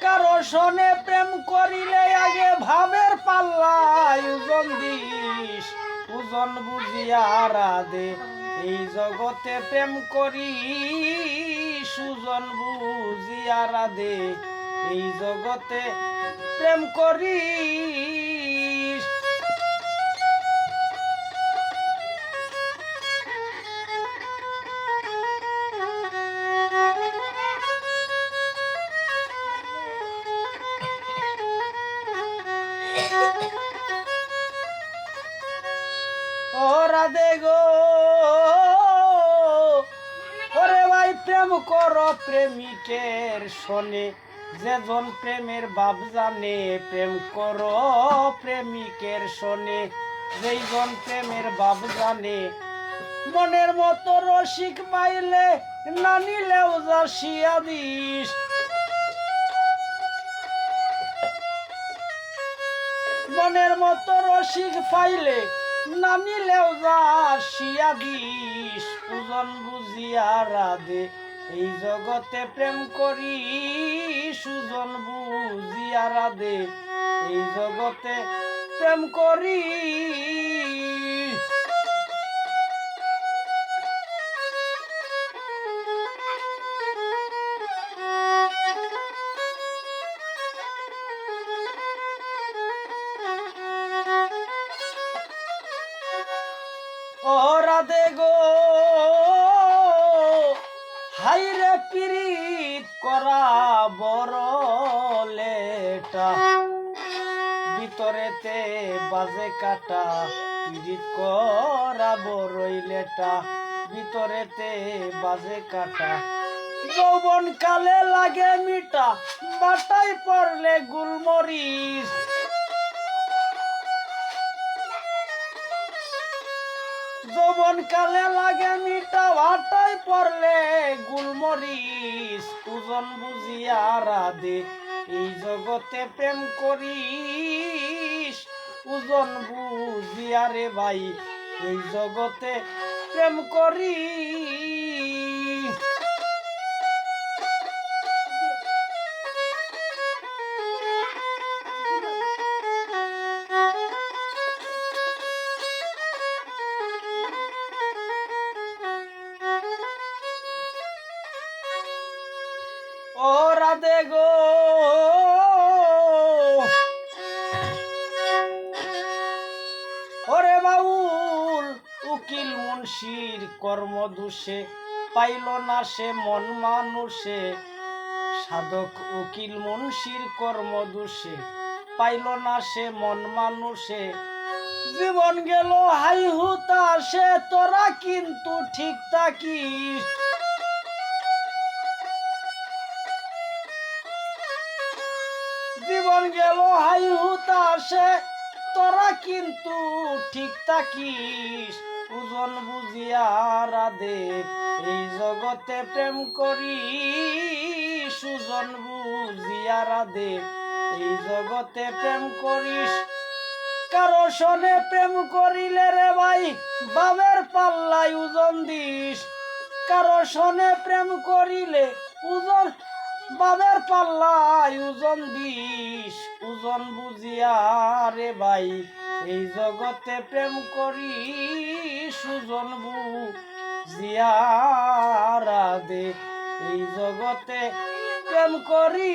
কারো সনে প্রেম করিলে আগে ভাবের পাল্লায় ওজন দিস, ওজন বুঝিয়া রাধে এই জগতে প্রেম করি, সুজন বুঝিয়া রাধে এই জগতে প্রেম করি। ও রাধে গো, ওরে ভাই প্রেম করো প্রেমিকের শোনে, যেজন প্রেমের বাপ জানে, প্রেম করো প্রেমিকের শোনে, যেইজন প্রেমের বাপ জানে। মনের মতো রসিক পাইলে না নিলেও যাসিয়া দিস, মনের মতো রসিক পাইলে না নিলেও যাসিয়া দিস, ওজন বুঝিয়া রাধে এই জগতে প্রেম করি, সুজন বুঝিয়া রাধে এই জগতে প্রেম করি। ও রাধে গো, হাইরে পিরিত করা বড় লেটা, ভিতরেতে বাজে কাটা, পিরিত করা বড়ই লেটা, ভিতরেতে বাজে কাটা। যৌবন কালে লাগে মিঠা, বাটাই পড়লে গুলমরিচ, যৌবন কালে লাগে মিঠা, ভাটায় পড়লে গুলমরিচ, ওজন বুঝিয়া রাধে এই জগতে প্রেম করিস, ওজন বুঝিয়া রে ভাই এই জগতে প্রেম করি। ও রাধে গো, ওরে বাউল উকিল মুন্সির কর্মদোষে পাইল না সে মন মানুষে, সাধক উকিল মুন্সির কর্মদোষে পাইল না সে মন মানুষে। জীবন গেল হাই হুতাশে, তোরা কিন্তু ঠিক থাকিস, জীবন গেল হাই হুতাশে, তোরা কিন্তু ঠিক থাকিস, ওজন বুঝিয়া রাধে এই জগতে প্রেম করি, সুজন বুঝিয়া রাধে এই জগতে প্রেম করিস। কারো সনে প্রেম করিলে রে ভাই বাবের পাল্লায় ওজন দিস, কারো সনে প্রেম করিলে ওজন বাবের পাল্লায় ওজন দিস, ওজন বুঝিয়া রে ভাই এই জগতে প্রেম করি, সুজন বুঝিয়া রাধে এই জগতে প্রেম করি।